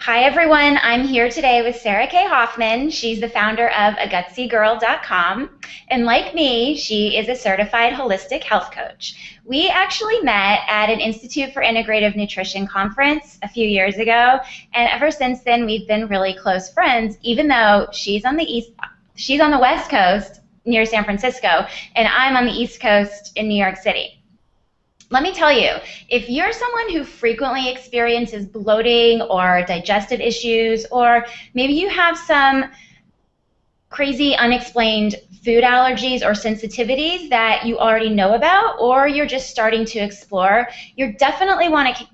Hi everyone, I'm here today with Sarah Kay Hoffman. She's the founder of agutsygirl.com, and like me, she is a certified holistic health coach. We actually met at an Institute for Integrative Nutrition conference a few years ago, and ever since then we've been really close friends, even though she's on the West Coast near San Francisco, and I'm on the East Coast in New York City. Let me tell you, if you're someone who frequently experiences bloating or digestive issues, or maybe you have some crazy unexplained food allergies or sensitivities that you already know about, or you're just starting to explore, you're definitely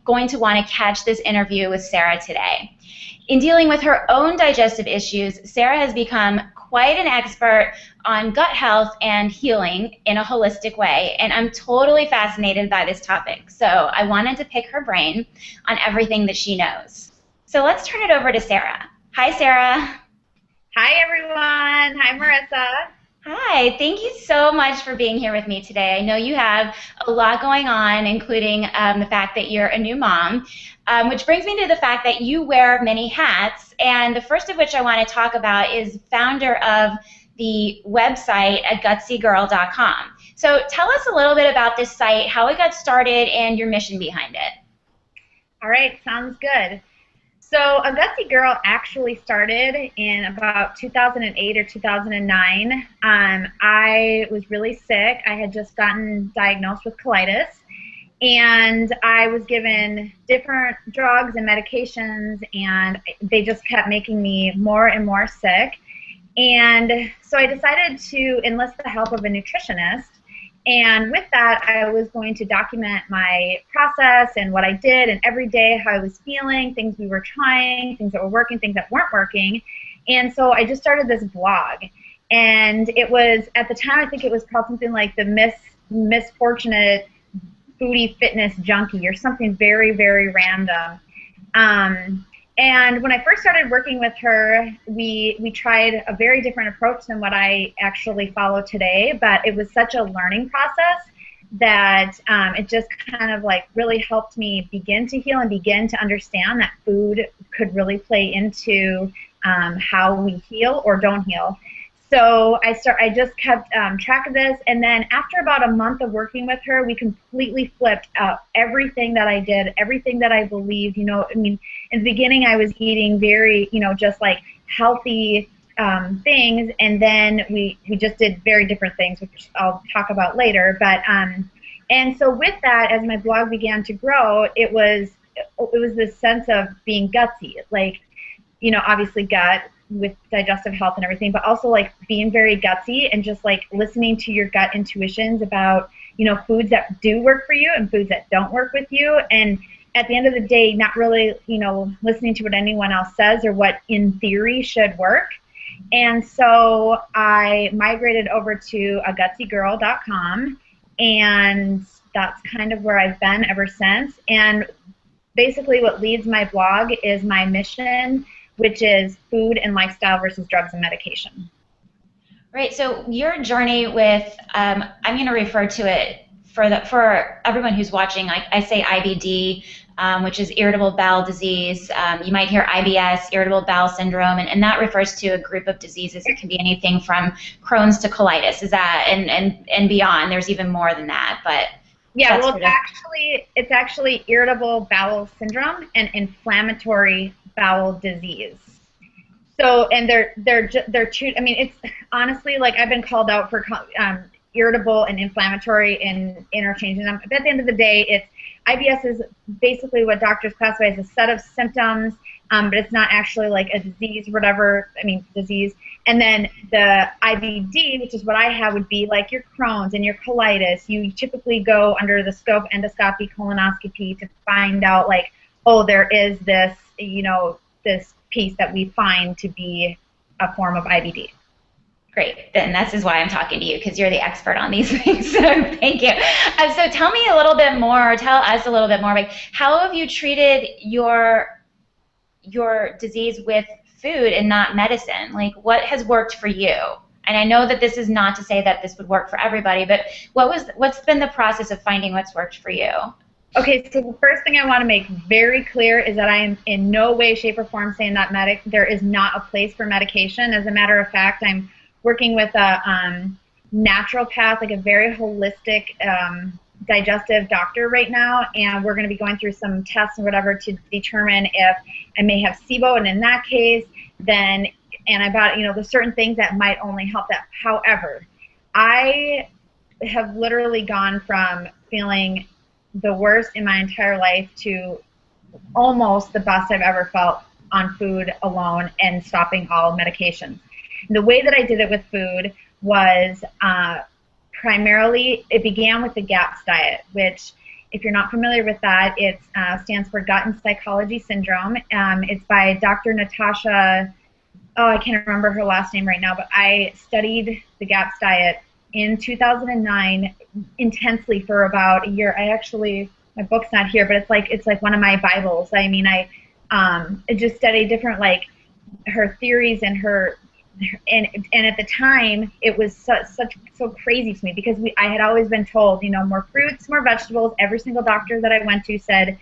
going to want to catch this interview with Sarah today. In dealing with her own digestive issues, Sarah has become quite an expert on gut health and healing in a holistic way, and I'm totally fascinated by this topic. So I wanted to pick her brain on everything that she knows. So let's turn it over to Sarah. Hi, Sarah. Hi, everyone. Hi, Marissa. Hi, thank you so much for being here with me today. I know you have a lot going on, including the fact that you're a new mom, which brings me to the fact that you wear many hats, and the first of which I want to talk about is founder of the website at gutsygirl.com. So tell us a little bit about this site, how it got started, and your mission behind it. All right, sounds good. So A Gutsy Girl actually started in about 2008 or 2009. I was really sick. I had just gotten diagnosed with colitis, and I was given different drugs and medications, and they just kept making me more and more sick. And so I decided to enlist the help of a nutritionist. And with that, I was going to document my process and what I did, and every day how I was feeling, things we were trying, things that were working, things that weren't working. And so I just started this blog. And it was, at the time, I think it was called something like the Misfortunate Foodie Fitness Junkie, or something very, very random. And when I first started working with her, we tried a very different approach than what I actually follow today, but it was such a learning process that it just kind of like really helped me begin to heal and begin to understand that food could really play into how we heal or don't heal. So I just kept track of this, and then after about a month of working with her, we completely flipped everything that I did, everything that I believed. You know, I mean, in the beginning I was eating very, just like healthy things, and then we just did very different things, which I'll talk about later. But and so with that, as my blog began to grow, it was this sense of being gutsy, like, obviously gut with digestive health and everything, but also like being very gutsy and just like listening to your gut intuitions about, foods that do work for you and foods that don't work with you. And at the end of the day, not really, listening to what anyone else says or what in theory should work. And so I migrated over to agutsygirl.com, and that's kind of where I've been ever since. And basically what leads my blog is my mission, which is food and lifestyle versus drugs and medication. Right, so your journey with, I'm going to refer to it for everyone who's watching, I say IBD, which is irritable bowel disease. You might hear IBS, irritable bowel syndrome, and that refers to a group of diseases. It can be anything from Crohn's to colitis, is that, and beyond. There's even more than that, but yeah, well, it's actually irritable bowel syndrome and inflammatory bowel disease. So, and they're two. I mean, it's honestly like I've been called out for irritable and inflammatory and interchanging them. But at the end of the day, it's IBS is basically what doctors classify as a set of symptoms, but it's not actually like a disease, disease. And then the IBD, which is what I have, would be like your Crohn's and your colitis. You typically go under the scope endoscopy, colonoscopy to find out like, oh, there is this, this piece that we find to be a form of IBD. Great, then this is why I'm talking to you, because you're the expert on these things, so thank you. So tell me a little bit more, or tell us a little bit more, like how have you treated your disease with food and not medicine? Like what has worked for you? And I know that this is not to say that this would work for everybody, but what's been the process of finding what's worked for you? Okay, so the first thing I want to make very clear is that I am in no way, shape, or form saying that there is not a place for medication. As a matter of fact, I'm working with a naturopath, like a very holistic digestive doctor right now, and we're going to be going through some tests and whatever to determine if I may have SIBO, and in that case, then there's certain things that might only help that. However, I have literally gone from feeling the worst in my entire life to almost the best I've ever felt on food alone and stopping all medications. And the way that I did it with food was primarily, it began with the GAPS diet, which, if you're not familiar with that, it stands for Gut and Psychology Syndrome. It's by Dr. Natasha, I can't remember her last name right now, but I studied the GAPS diet in 2009 intensely for about a year. My book's not here, but it's like one of my Bibles. I mean, I just studied different, like, her theories and at the time it was so crazy to me because I had always been told, more fruits, more vegetables. Every single doctor that I went to said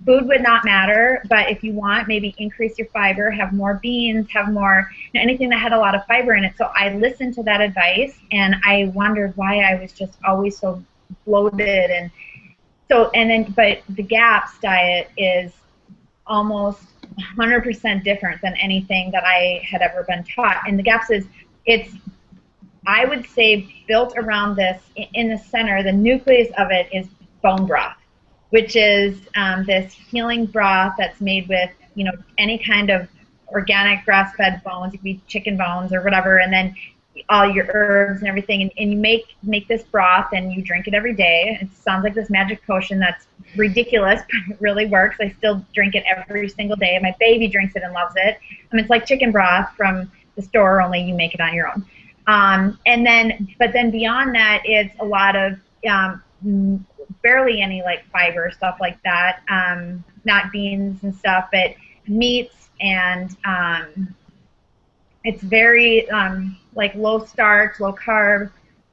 food would not matter, but if you want, maybe increase your fiber, have more beans, have more, anything that had a lot of fiber in it. So I listened to that advice, and I wondered why I was just always so bloated. But the GAPS diet is almost 100% different than anything that I had ever been taught. And the GAPS it's, I would say, built around this. In the center, the nucleus of it is bone broth, which is this healing broth that's made with, any kind of organic grass-fed bones. It could be chicken bones or whatever, and then all your herbs and everything, and you make this broth, and you drink it every day. It sounds like this magic potion that's ridiculous, but it really works. I still drink it every single day. My baby drinks it and loves it. It's like chicken broth from the store, only you make it on your own. But then beyond that, it's a lot of barely any like fiber, stuff like that, not beans and stuff, but meats, and it's very like low starch, low carb,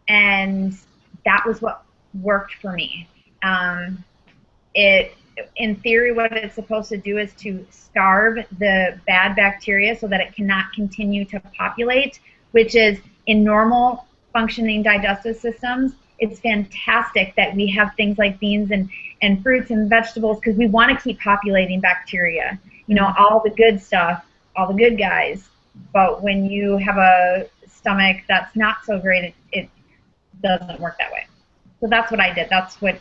and that was what worked for me. In theory, what it's supposed to do is to starve the bad bacteria so that it cannot continue to populate, which is, in normal functioning digestive systems, it's fantastic that we have things like beans and fruits and vegetables, because we want to keep populating bacteria, all the good stuff, all the good guys. But when you have a stomach that's not so great, it doesn't work that way. So that's what I did. That's what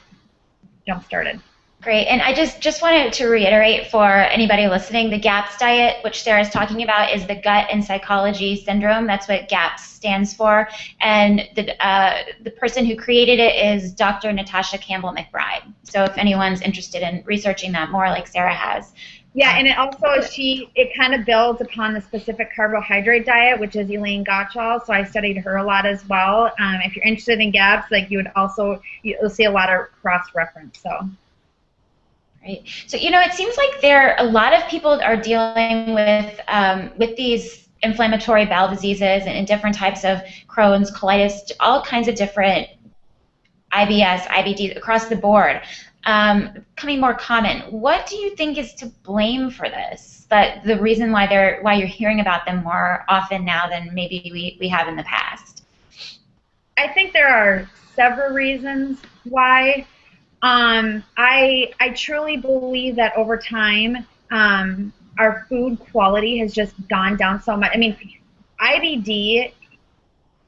jump-started. Great. And I just wanted to reiterate for anybody listening, the GAPS diet, which Sarah's talking about, is the Gut and Psychology Syndrome. That's what GAPS stands for. And the person who created it is Dr. Natasha Campbell McBride. So if anyone's interested in researching that more, like Sarah has. Yeah, and it kind of builds upon the specific carbohydrate diet, which is Elaine Gottschall. So I studied her a lot as well. If you're interested in GAPS, like, you'll see a lot of cross-reference. So. Right. So, it seems like a lot of people are dealing with these inflammatory bowel diseases and different types of Crohn's, colitis, all kinds of different IBS, IBDs across the board, becoming more common. What do you think is to blame for this? That the reason why you're hearing about them more often now than maybe we have in the past? I think there are several reasons why. I truly believe that over time, our food quality has just gone down so much. I mean, IBD,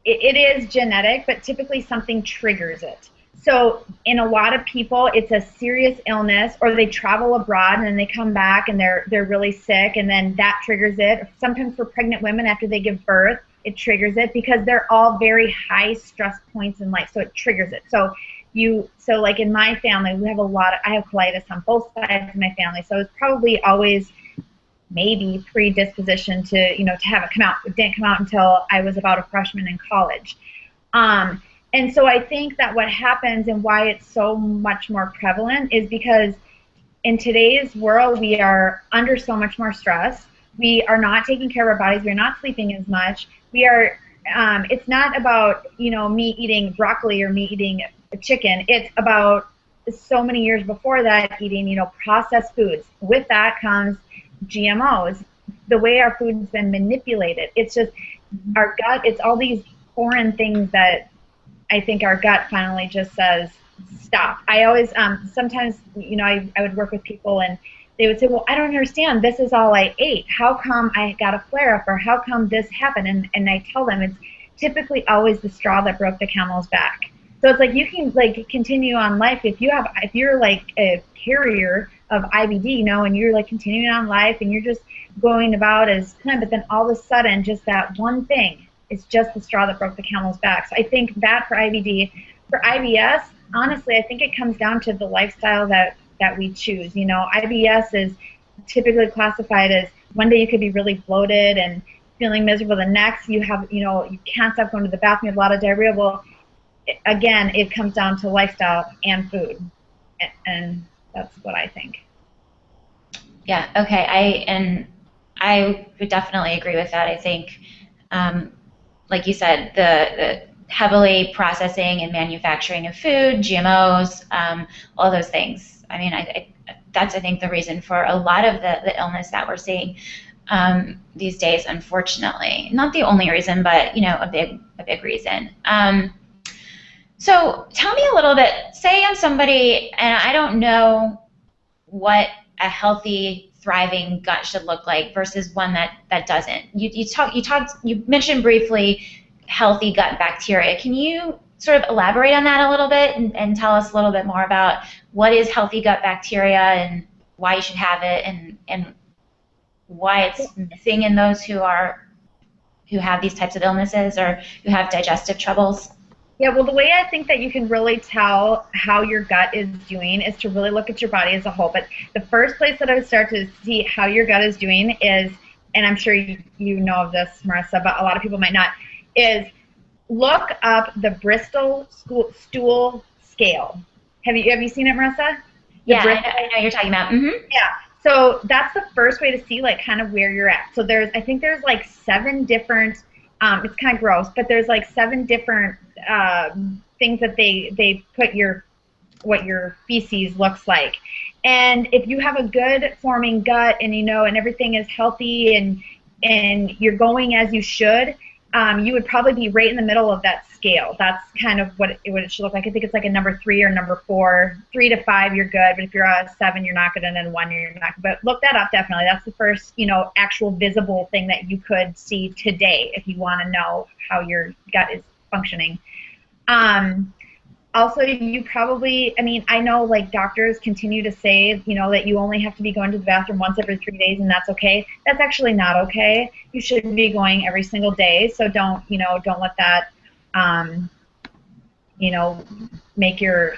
it is genetic, but typically something triggers it. So in a lot of people, it's a serious illness, or they travel abroad and then they come back and they're really sick, and then that triggers it. Sometimes for pregnant women after they give birth, it triggers it, because they're all very high stress points in life, so it triggers it. So like in my family, I have colitis on both sides of my family, so it's probably always maybe predisposition to have it come out. It didn't come out until I was about a freshman in college. And so I think that what happens and why it's so much more prevalent is because in today's world, we are under so much more stress. We are not taking care of our bodies. We're not sleeping as much. It's not about, me eating broccoli or me eating chicken. It's about so many years before that eating, you know, processed foods. With that comes GMOs. The way our food's been manipulated. It's just our gut. It's all these foreign things that I think our gut finally just says stop. I always sometimes, you know, I would work with people and they would say, well, I don't understand. This is all I ate. How come I got a flare up, or how come this happened? And I tell them it's typically always the straw that broke the camel's back. So it's like you can like continue on life if you're like a carrier of IBD, you know, and you're like continuing on life and you're just going about as planned, but then all of a sudden just that one thing is just the straw that broke the camel's back. So I think that for IBD, for IBS, honestly, I think it comes down to the lifestyle that we choose. You know, IBS is typically classified as one day you could be really bloated and feeling miserable. The next you have, you know, you can't stop going to the bathroom, you have a lot of diarrhea. Well, again, it comes down to lifestyle and food, and that's what I think. Yeah. Okay. I would definitely agree with that. I think, like you said, the heavily processing and manufacturing of food, GMOs, all those things. I mean, that's, I think, the reason for a lot of the illness that we're seeing these days, unfortunately. Not the only reason, but, you know, a big reason. So tell me a little bit, say I'm somebody, and I don't know what a healthy, thriving gut should look like versus one that doesn't. You mentioned briefly healthy gut bacteria. Can you sort of elaborate on that a little bit and tell us a little bit more about what is healthy gut bacteria and why you should have it and why it's missing in those who have these types of illnesses or who have digestive troubles? Yeah, well, the way I think that you can really tell how your gut is doing is to really look at your body as a whole. But the first place that I would start to see how your gut is doing is, and I'm sure you know of this, Marissa, but a lot of people might not, is look up the Bristol stool scale. Have you seen it, Marissa? Yeah, I know you're talking about. Mm-hmm. Yeah. So that's the first way to see like kind of where you're at. So I think there's like 7 different. It's kind of gross, but there's like 7 different things that they put what your feces looks like. And if you have a good forming gut and you know and everything is healthy and you're going as you should, you would probably be right in the middle of that scale. That's kind of what it should look like. I think it's like a number 3 or number 4. 3 to 5, you're good, but if you're a 7, you're not good, and then 1, you're not good. But look that up definitely. That's the first, you know, actual visible thing that you could see today if you want to know how your gut is functioning. Also, you probably, I mean, I know like doctors continue to say, you know, that you only have to be going to the bathroom once every 3 days and that's okay. That's actually not okay. You should be going every single day. So don't let that, you know, make or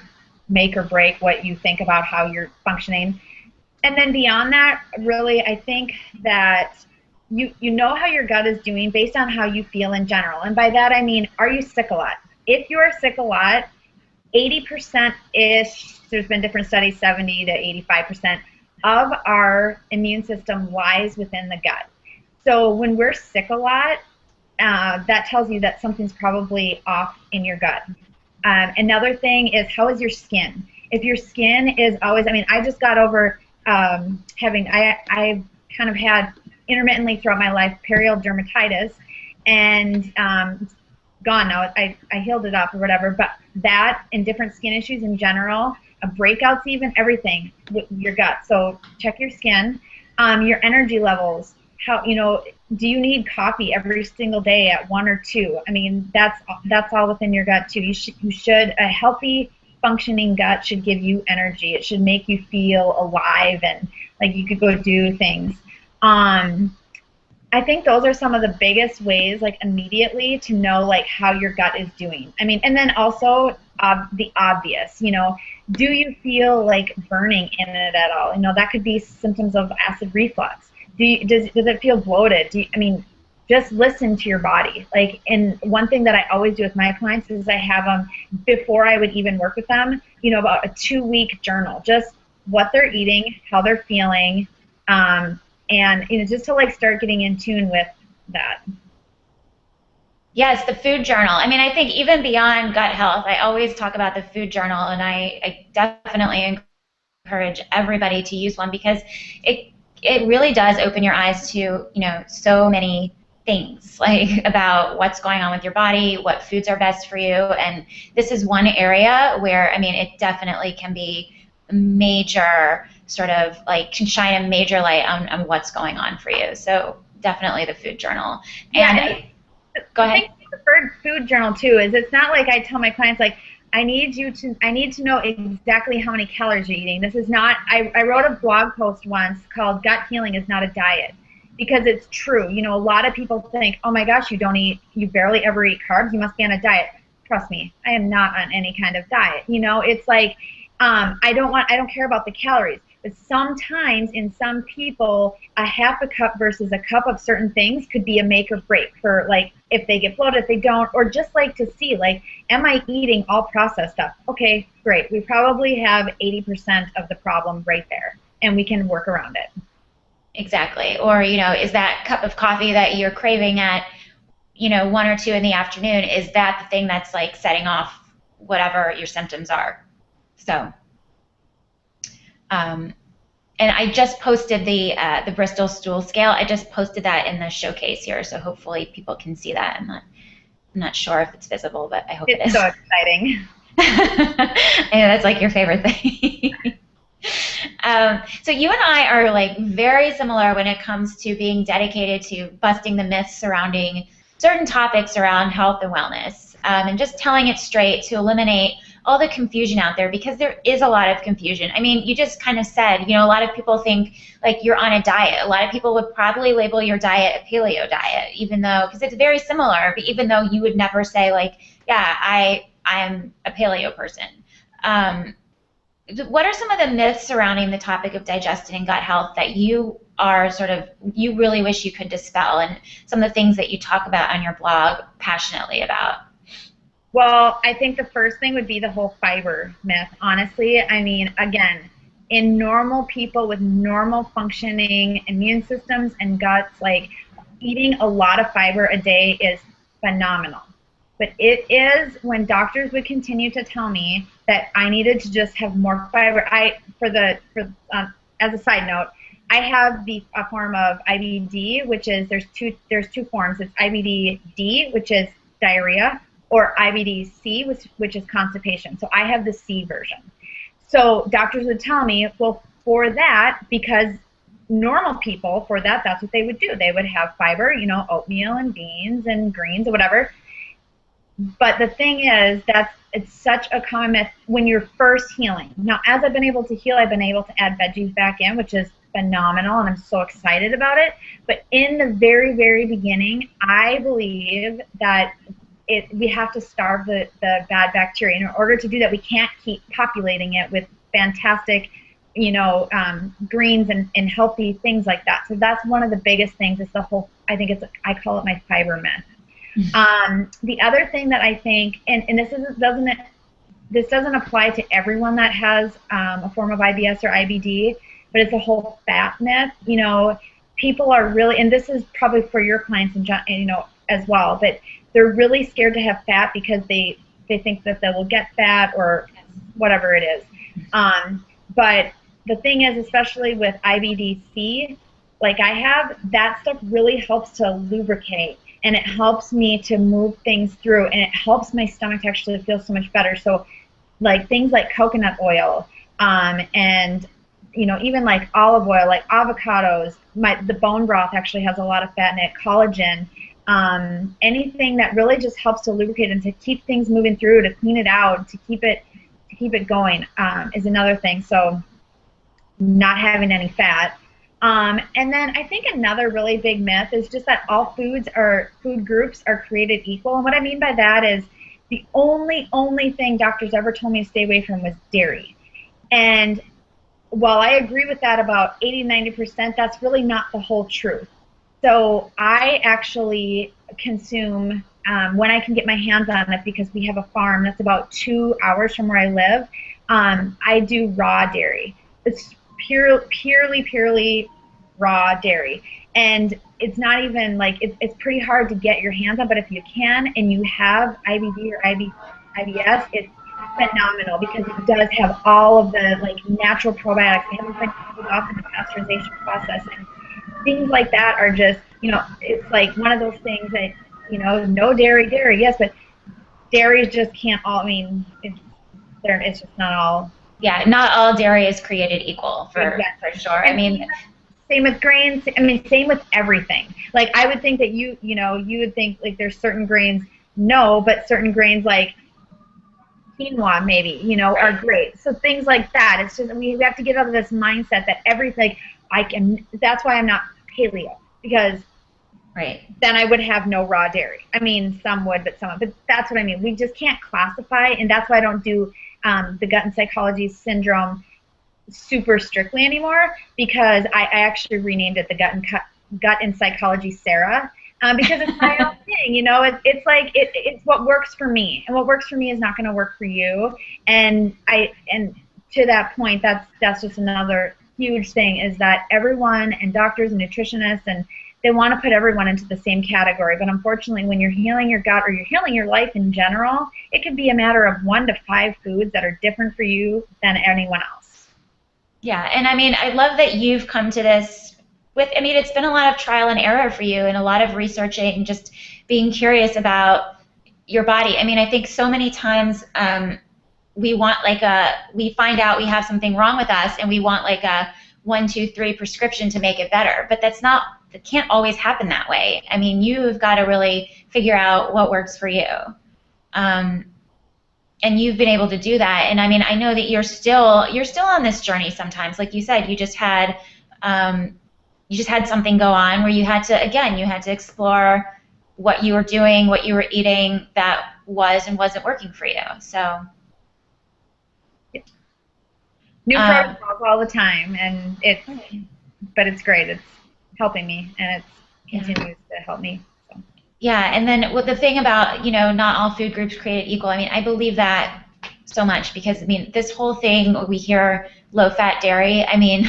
break what you think about how you're functioning. And then beyond that, really, I think that you know how your gut is doing based on how you feel in general. And by that, I mean, are you sick a lot? If you are sick a lot, 80%-ish, there's been different studies, 70 to 85% of our immune system lies within the gut. So when we're sick a lot, that tells you that something's probably off in your gut. Another thing is, how is your skin? If your skin is always, I mean, I just got over I've kind of had intermittently throughout my life perioral dermatitis, and gone now. I healed it up or whatever, but that and different skin issues in general, breakouts even, everything with your gut. So check your skin, your energy levels. How, you know, do you need coffee every single day at 1 or 2? I mean, that's all within your gut too. A healthy functioning gut should give you energy. It should make you feel alive and like you could go do things. I think those are some of the biggest ways, like immediately, to know like how your gut is doing. I mean, and then also the obvious, you know, do you feel like burning in it at all? You know, that could be symptoms of acid reflux. Does it feel bloated? I mean, just listen to your body. Like, and one thing that I always do with my clients is I have them, before I would even work with them, you know, about a 2-week journal, just what they're eating, how they're feeling, and, you know, just to like start getting in tune with that. Yes, the food journal. I mean, I think even beyond gut health, I always talk about the food journal, and I definitely encourage everybody to use one because it it really does open your eyes to, so many things like about what's going on with your body, what foods are best for you, and this is one area where I mean, it definitely can be a major sort of like can shine a major light on what's going on for you. So definitely the food journal. Yeah, And and go the thing ahead. with the food journal too is it's not like I tell my clients like I need to know exactly how many calories you're eating. This is not I wrote a blog post once called Gut Healing is Not a Diet because it's true. You know, a lot of people think, oh my gosh, you barely ever eat carbs, you must be on a diet. Trust me, I am not on any kind of diet. You know, it's like I don't care about the calories. But sometimes in some people, a half a cup versus a cup of certain things could be a make or break for like if they get bloated, if they don't, or just like to see like, am I eating all processed stuff? Okay, great. We probably have 80% of the problem right there, and we can work around it. Exactly. Or, is that cup of coffee that you're craving at, 1 or 2 in the afternoon, is that the thing that's like setting off whatever your symptoms are? So, um, and I just posted the Bristol stool scale. I just posted that in the showcase here, so hopefully people can see that. I'm not sure if it's visible, but I hope it It's is. so exciting. I know that's like your favorite thing. So you and I are like very similar when it comes to being dedicated to busting the myths surrounding certain topics around health and wellness, and just telling it straight to eliminate all the confusion out there because there is a lot of confusion. I mean, you just kind of said, a lot of people think like you're on a diet. A lot of people would probably label your diet a paleo diet, even though because it's very similar, but even though you would never say like, yeah, I'm a paleo person. Um, what are some of the myths surrounding the topic of digestion and gut health that you really wish you could dispel, and some of the things that you talk about on your blog passionately about? Well, I think the first thing would be the whole fiber myth, honestly. I mean, again, in normal people with normal functioning immune systems and guts, like eating a lot of fiber a day is phenomenal. But it is when doctors would continue to tell me that I needed to just have more fiber. As a side note, I have a form of IBD, which is there's two forms. It's IBD-D, which is diarrhea, or IBD-C, which is constipation. So I have the C version. So doctors would tell me, well, for that, because normal people, for that, that's what they would do. They would have fiber, oatmeal and beans and greens or whatever. But the thing is, it's such a common myth when you're first healing. Now, as I've been able to heal, I've been able to add veggies back in, which is phenomenal, and I'm so excited about it. But in the very, very beginning, I believe that we have to starve the bad bacteria. And in order to do that, we can't keep populating it with fantastic, greens and healthy things like that. So that's one of the biggest things is I call it my fiber myth. The other thing that I think, and this doesn't apply to everyone that has a form of IBS or IBD, but it's a whole fat myth. People are really, and this is probably for your clients and as well, but they're really scared to have fat because they think that they will get fat or whatever it is. But the thing is, especially with IBD-C, like I have, that stuff really helps to lubricate, and it helps me to move things through, and it helps my stomach to actually feel so much better. So like things like coconut oil, and even like olive oil, like avocados, the bone broth actually has a lot of fat in it, collagen, anything that really just helps to lubricate and to keep things moving through, to clean it out, to keep it going, is another thing. So not having any fat. And then I think another really big myth is just that all food groups are created equal. And what I mean by that is the only thing doctors ever told me to stay away from was dairy. And while I agree with that about 80–90%, that's really not the whole truth. So I actually consume, when I can get my hands on it, because we have a farm that's about 2 hours from where I live, I do raw dairy. It's purely raw dairy. And it's not even like, it's pretty hard to get your hands on, but if you can and you have IBD or IBS, it's phenomenal because it does have all of the like natural probiotics. They haven't been killed off in the pasteurization process, and things like that are just, you know, it's like one of those things that, you know, no dairy, yes, but dairy just can't all, I mean, it's just not all. Yeah, not all dairy is created equal, for sure. I mean, same with grains. I mean, same with everything. Like, I would think that you would think like there's certain grains, no, but certain grains like quinoa maybe, you know, are great. So things like that. It's just, we have to get out of this mindset that everything, that's why I'm not paleo, because then I would have no raw dairy. I mean, some would, but that's what I mean. We just can't classify, and that's why I don't do the gut and psychology syndrome super strictly anymore, because I actually renamed it the gut and psychology Sarah, because it's my own thing, you know. It's like it's what works for me, and what works for me is not going to work for you. And to that point, that's just another huge thing, is that everyone, and doctors and nutritionists, and they want to put everyone into the same category. But unfortunately, when you're healing your gut or you're healing your life in general, it could be a matter of 1 to 5 foods that are different for you than anyone else. Yeah, and I mean, I love that you've come to this with, I mean, it's been a lot of trial and error for you, and a lot of researching and just being curious about your body. I mean, I think so many times we want we find out we have something wrong with us, and we want like a 1, 2, 3 prescription to make it better. But that can't always happen that way. I mean, you've got to really figure out what works for you. And you've been able to do that. And I mean, I know that you're still on this journey sometimes. Like you said, you just had something go on where you had to explore what you were doing, what you were eating that was and wasn't working for you. So new protocols all the time, and but it's great. It's helping me, and it continues to help me. So. Yeah, and then the thing about, you know, not all food groups created equal, I mean, I believe that so much, because, I mean, this whole thing, we hear low-fat dairy, I mean,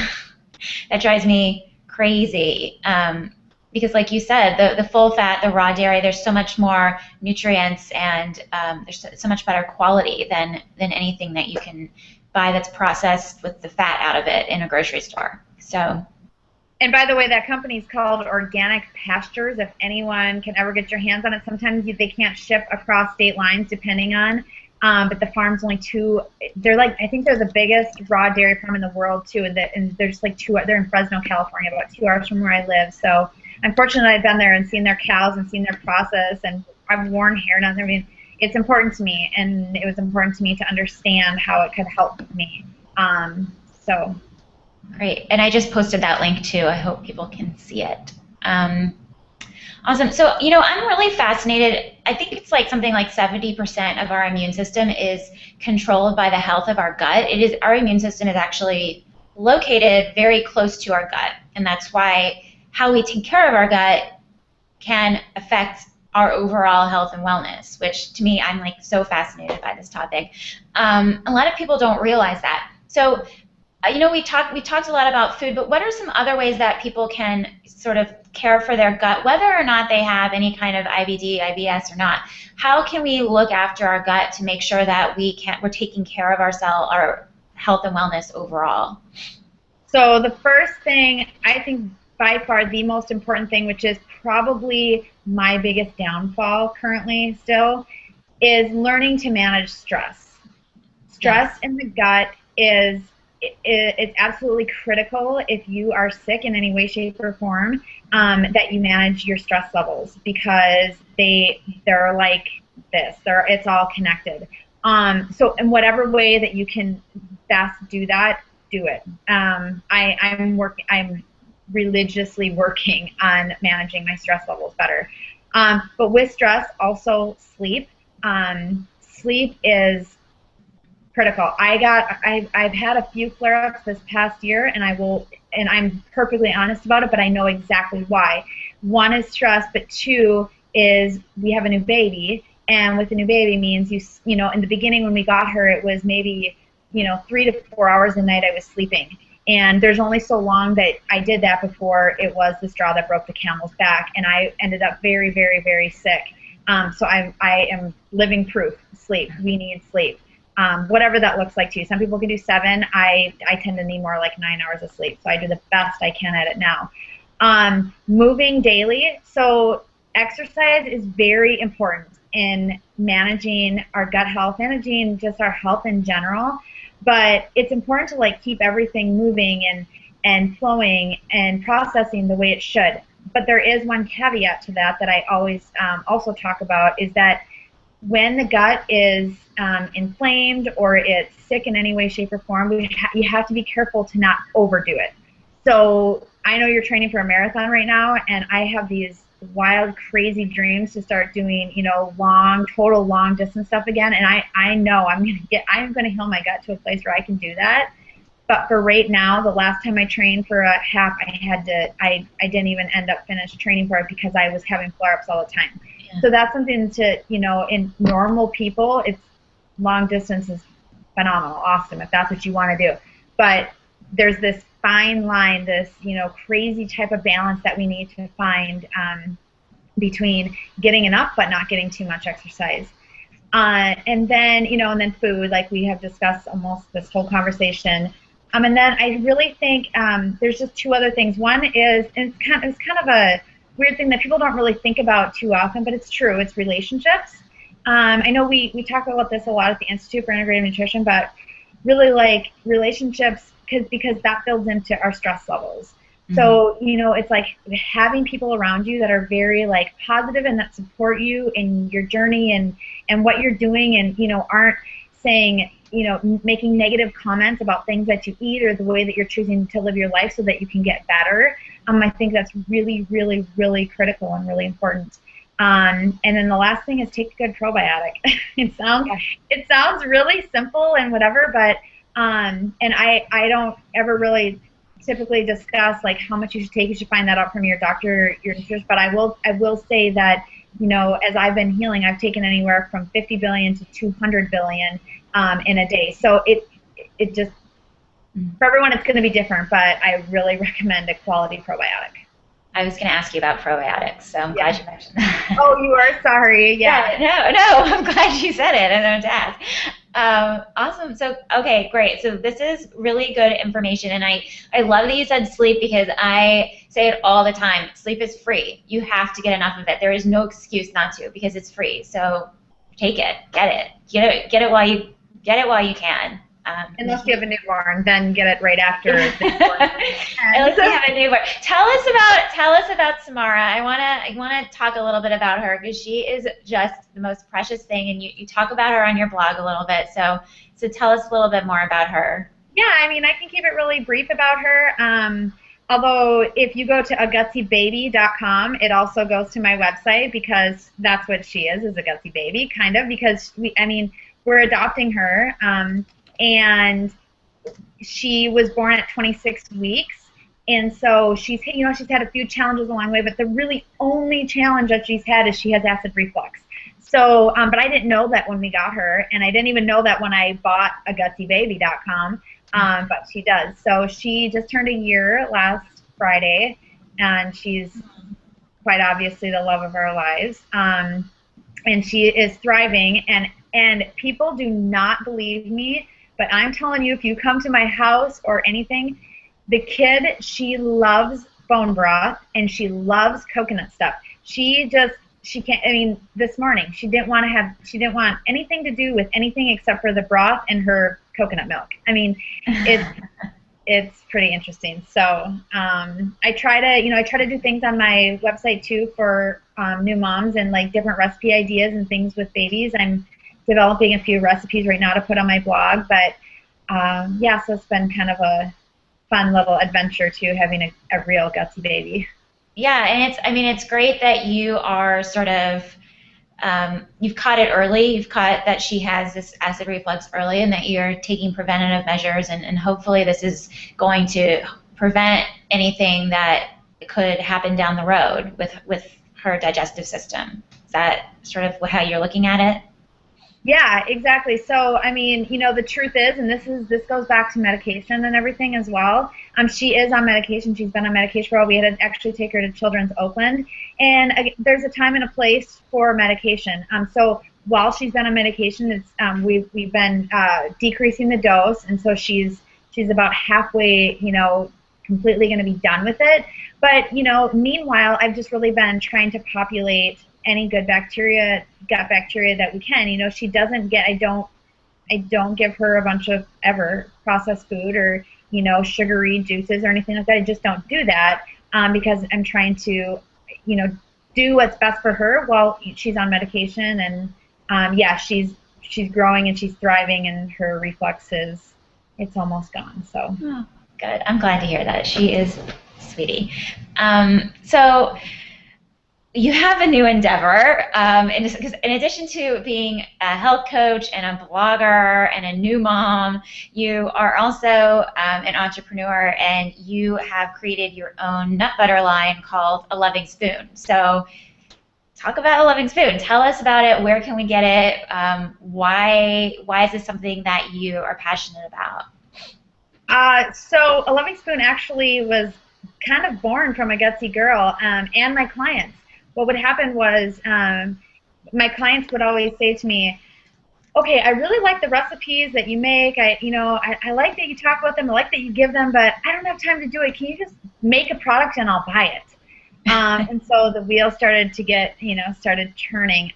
that drives me crazy, because like you said, the full fat, the raw dairy, there's so much more nutrients, and there's so much better quality than anything that you can buy that's processed with the fat out of it in a grocery store. So. And by the way, that company is called Organic Pastures. If anyone can ever get your hands on it, sometimes they can't ship across state lines depending on, but the farm's only 2, they're like, I think they're the biggest raw dairy farm in the world too, and there's like 2, they're in Fresno, California, about 2 hours from where I live. So unfortunately, I've been there and seen their cows and seen their process, and I've worn hair down there. I mean, it's important to me, and it was important to me to understand how it could help me. So. Great, and I just posted that link too. I hope people can see it. Awesome. So, you know, I'm really fascinated. I think it's like something like 70% of our immune system is controlled by the health of our gut. Our immune system is actually located very close to our gut, and that's why how we take care of our gut can affect our overall health and wellness, which to me, I'm like so fascinated by this topic. A lot of people don't realize that. So, you know, we talked a lot about food, but what are some other ways that people can sort of care for their gut, whether or not they have any kind of IBD, IBS or not? How can we look after our gut to make sure that we're taking care of our health and wellness overall? So the first thing, I think by far the most important thing, which is probably my biggest downfall currently still, is learning to manage stress. Stress in the gut it's absolutely critical if you are sick in any way, shape, or form, that you manage your stress levels, because they're like this. It's all connected. So in whatever way that you can best do that, do it. I'm religiously working on managing my stress levels better. But with stress, also sleep. Sleep is critical. I've had a few flare-ups this past year, and I'm perfectly honest about it, but I know exactly why. 1 is stress, but 2 is we have a new baby, and with a new baby means you know, in the beginning when we got her, it was maybe, you know, 3 to 4 hours a night I was sleeping. And there's only so long that I did that before it was the straw that broke the camel's back, and I ended up very, very, very sick. So I am living proof. Sleep. We need sleep. Whatever that looks like to you. Some people can do 7. I tend to need more like 9 hours of sleep. So I do the best I can at it now. Moving daily. So exercise is very important in managing our gut health, managing just our health in general. But it's important to like keep everything moving and flowing and processing the way it should. But there is one caveat to that I always also talk about, is that when the gut is inflamed or it's sick in any way, shape, or form, you have to be careful to not overdo it. So I know you're training for a marathon right now, and I have these wild, crazy dreams to start doing, you know, total long distance stuff again. And I know I'm gonna heal my gut to a place where I can do that. But for right now, the last time I trained for a half, I didn't even end up finished training for it because I was having flare-ups all the time. Yeah. So that's something to, you know, in normal people, it's long distance is phenomenal, awesome if that's what you want to do. But there's this fine line, this, you know, crazy type of balance that we need to find between getting enough but not getting too much exercise. And then, you know, and then food, like we have discussed almost this whole conversation. And then I really think there's just 2 other things. One is, and it's kind of a weird thing that people don't really think about too often, but it's true. It's relationships. I know we talk about this a lot at the Institute for Integrative Nutrition, but really like relationships, because that builds into our stress levels. Mm-hmm. So, you know, it's like having people around you that are very like positive and that support you in your journey and what you're doing, and, you know, aren't saying, you know, making negative comments about things that you eat or the way that you're choosing to live your life so that you can get better. I think that's really, really, really critical and really important. And then the last thing is take a good probiotic. It sounds really simple and whatever, but and I don't ever really typically discuss like how much you should take. You should find that out from your doctor, your nutritionist. But I will say that, you know, as I've been healing, I've taken anywhere from 50 billion to 200 billion in a day. So it just, for everyone it's going to be different, but I really recommend a quality probiotic. I was going to ask you about probiotics, so I'm glad you mentioned that. Oh, you are? Sorry. Yeah. No, I'm glad you said it. I don't to ask. Awesome. So, okay, great. So this is really good information, and I love that you said sleep, because I say it all the time. Sleep is free. You have to get enough of it. There is no excuse not to, because it's free. So take it, get it while you can. Unless you have a newborn, then get it right after. Unless you have a newborn. Tell us about Samara. I wanna talk a little bit about her, because she is just the most precious thing, and you talk about her on your blog a little bit. So tell us a little bit more about her. Yeah, I mean, I can keep it really brief about her. Although if you go to agutsybaby.com, it also goes to my website, because that's what she is a gutsy baby, kind of, because we're adopting her. And she was born at 26 weeks, and so she's had a few challenges along the way, but the really only challenge that she's had is she has acid reflux. So, but I didn't know that when we got her, and I didn't even know that when I bought agutsybaby.com, but she does. So she just turned a year last Friday, and she's quite obviously the love of our lives, and she is thriving, and people do not believe me, but I'm telling you, if you come to my house or anything, the kid, she loves bone broth and she loves coconut stuff. She can't, this morning, she didn't want anything to do with anything except for the broth and her coconut milk. It's pretty interesting. So I try to do things on my website too for new moms, and like different recipe ideas and things with babies. I'm developing a few recipes right now to put on my blog, but yeah, so it's been kind of a fun little adventure too, having a real gutsy baby. Yeah, and it's great that you are sort of you've caught it early. You've caught that she has this acid reflux early, and that you're taking preventative measures, and hopefully this is going to prevent anything that could happen down the road with her digestive system. Is that sort of how you're looking at it? Yeah, exactly. So, I mean, you know, the truth is, and this goes back to medication and everything as well. She is on medication. She's been on medication for a while. We had to actually take her to Children's Oakland, and there's a time and a place for medication. So while she's been on medication, we've been decreasing the dose, and so she's about halfway, you know, completely going to be done with it. But you know, meanwhile, I've just really been trying to populate any good bacteria, gut bacteria that we can. You know, she doesn't get, I don't give her a bunch of ever processed food or, you know, sugary juices or anything like that. I just don't do that because I'm trying to, you know, do what's best for her while she's on medication. And yeah, she's growing and she's thriving, and her reflux it's almost gone. So Oh, good. I'm glad to hear that. She is sweetie. So you have a new endeavor, because in addition to being a health coach and a blogger and a new mom, you are also an entrepreneur, and you have created your own nut butter line called A Loving Spoon. So talk about A Loving Spoon. Tell us about it. Where can we get it? Why is this something that you are passionate about? So A Loving Spoon actually was kind of born from A Gutsy Girl and my clients. What would happen was my clients would always say to me, okay, I really like the recipes that you make. I like that you talk about them. I like that you give them, but I don't have time to do it. Can you just make a product and I'll buy it? And so the wheel started to get, started turning.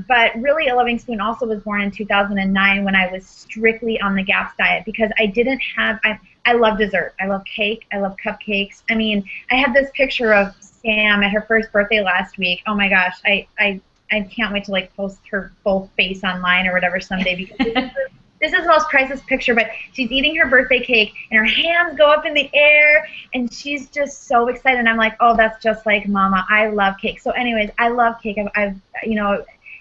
But really, A Loving Spoon also was born in 2009 when I was strictly on the GAPS diet because I didn't have, I love dessert. I love cake. I love cupcakes. I mean, I have this picture of Sam at her first birthday last week. Oh my gosh, I can't wait to like post her full face online or whatever someday because this is the most priceless picture, but she's eating her birthday cake, and her hands go up in the air, and she's just so excited. And I'm like, oh, that's just like Mama. I love cake. So anyways, I love cake.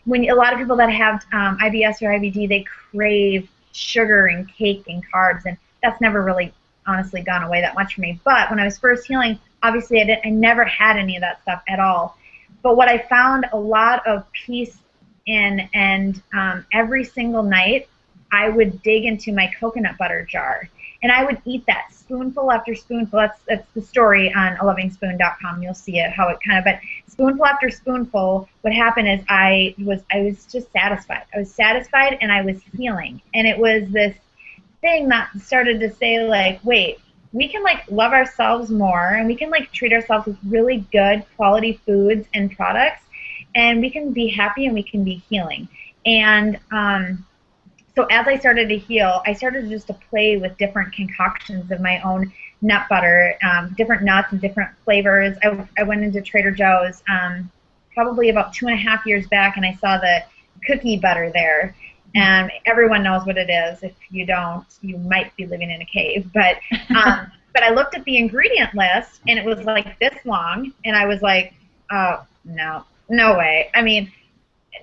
When a lot of people that have IBS or IBD, they crave sugar and cake and carbs, and that's never really, honestly, gone away that much for me. But when I was first healing, obviously, I never had any of that stuff at all. But what I found a lot of peace in, and every single night, I would dig into my coconut butter jar, and I would eat that spoonful after spoonful. That's the story on alovingspoon.com. You'll see it, how it kind of, but spoonful after spoonful, what happened is I was just satisfied. I was satisfied, and I was healing. And it was this thing that started to say, like, wait, we can, like, love ourselves more, and we can, like, treat ourselves with really good quality foods and products, and we can be happy, and we can be healing. And so as I started to heal, I started just to play with different concoctions of my own nut butter, different nuts and different flavors. I went into Trader Joe's probably about 2.5 years back, and I saw the cookie butter there. And everyone knows what it is. If you don't, you might be living in a cave. But I looked at the ingredient list, and it was like this long, and I was like, oh, no way. I mean,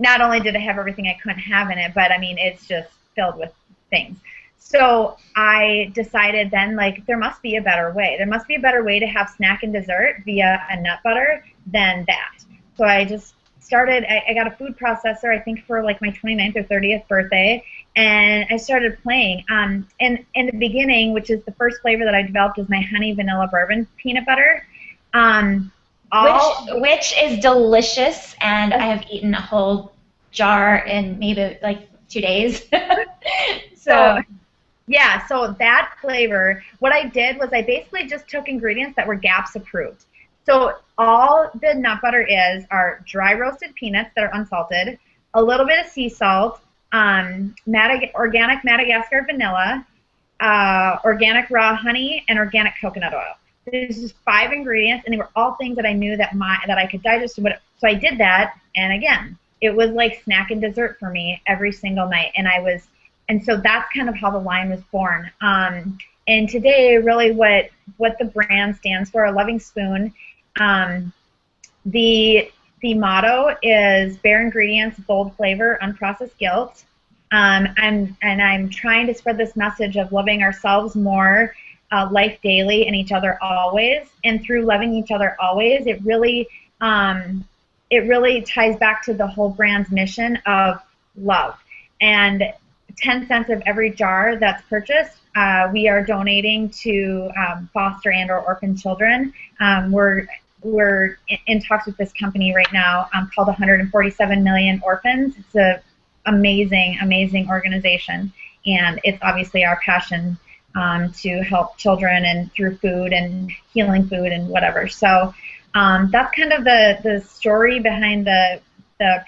not only did it have everything I couldn't have in it, but I mean, it's just filled with things. So I decided then, like, there must be a better way. There must be a better way to have snack and dessert via a nut butter than that. So I just started, I got a food processor, I think for like my 29th or 30th birthday, and I started playing. And in the beginning, which is the first flavor that I developed, is my honey vanilla bourbon peanut butter. Which is delicious, and I have eaten a whole jar in maybe like 2 days. So yeah, so that flavor, what I did was I basically just took ingredients that were GAPS approved. So all the nut butter are dry roasted peanuts that are unsalted, a little bit of sea salt, organic Madagascar vanilla, organic raw honey, and organic coconut oil. There's just 5 ingredients, and they were all things that I knew that I could digest. So I did that, and again, it was like snack and dessert for me every single night, and so that's kind of how the line was born. And today, really, what the brand stands for, A Loving Spoon. The motto is bare ingredients, bold flavor, unprocessed guilt. And I'm trying to spread this message of loving ourselves more, life daily, and each other always. And through loving each other always, it really ties back to the whole brand's mission of love. and 10 cents of every jar that's purchased, we are donating to foster and or orphan children. We're in talks with this company right now called 147 Million Orphans. It's an amazing, amazing organization, and it's obviously our passion to help children and through food and healing food and whatever. So that's kind of the story behind the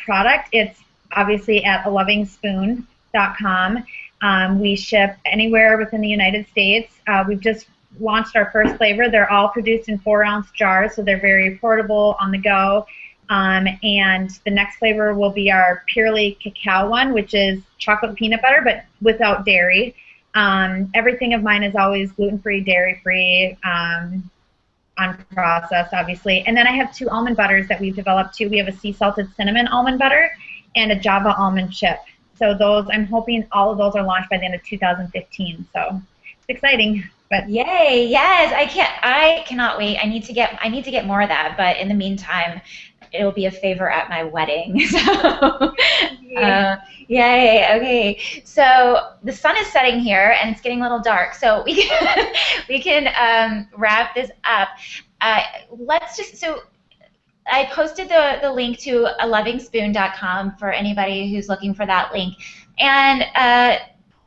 product. It's obviously at alovingspoon.com. We ship anywhere within the United States. We've just launched our first flavor. They're all produced in 4-ounce jars, so they're very portable, on the go. And the next flavor will be our Purely Cacao one, which is chocolate peanut butter, but without dairy. Everything of mine is always gluten-free, dairy-free, unprocessed, obviously. And then I have 2 almond butters that we've developed too. We have a sea salted cinnamon almond butter and a Java almond chip. So those, I'm hoping all of those are launched by the end of 2015. So it's exciting. But yay! Yes, I cannot wait. I need to get more of that. But in the meantime, it'll be a favor at my wedding. So, yay! Okay, so the sun is setting here, and it's getting a little dark. So we can wrap this up. So I posted the link to alovingspoon.com for anybody who's looking for that link, and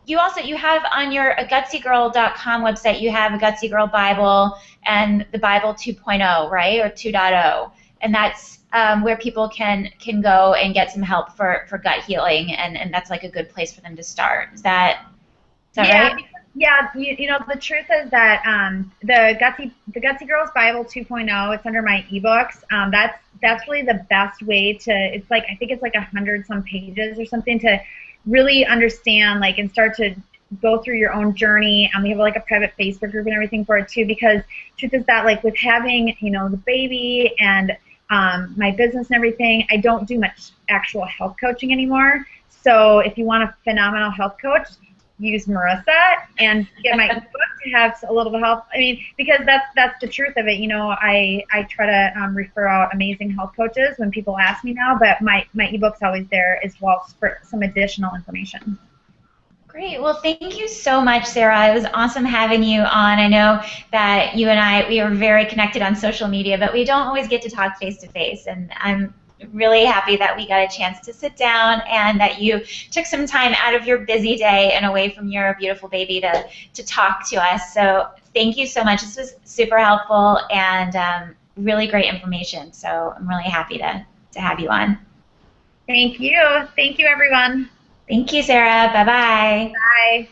you have on your agutsygirl.com website, you have a Gutsy Girl Bible and the Bible 2.0, right, or 2.0, and that's where people can go and get some help for gut healing, and that's like a good place for them to start. Is that right? Yeah, you know, the truth is that the Gutsy Girls Bible 2.0, it's under my ebooks. That's really the best way to. It's like, I think it's like 100-some pages or something to really understand, like, and start to go through your own journey. We have like a private Facebook group and everything for it too, because truth is that, like, with having, you know, the baby and my business and everything, I don't do much actual health coaching anymore. So if you want a phenomenal health coach, use Marissa and get my ebook to have a little bit of help. I mean, because that's the truth of it. You know, I try to refer out amazing health coaches when people ask me now, but my ebook's always there as well for some additional information. Great. Well, thank you so much, Sarah. It was awesome having you on. I know that you and we are very connected on social media, but we don't always get to talk face to face, and I'm really happy that we got a chance to sit down and that you took some time out of your busy day and away from your beautiful baby to talk to us. So thank you so much. This was super helpful and really great information. So I'm really happy to have you on. Thank you. Thank you, everyone. Thank you, Sarah. Bye-bye. Bye.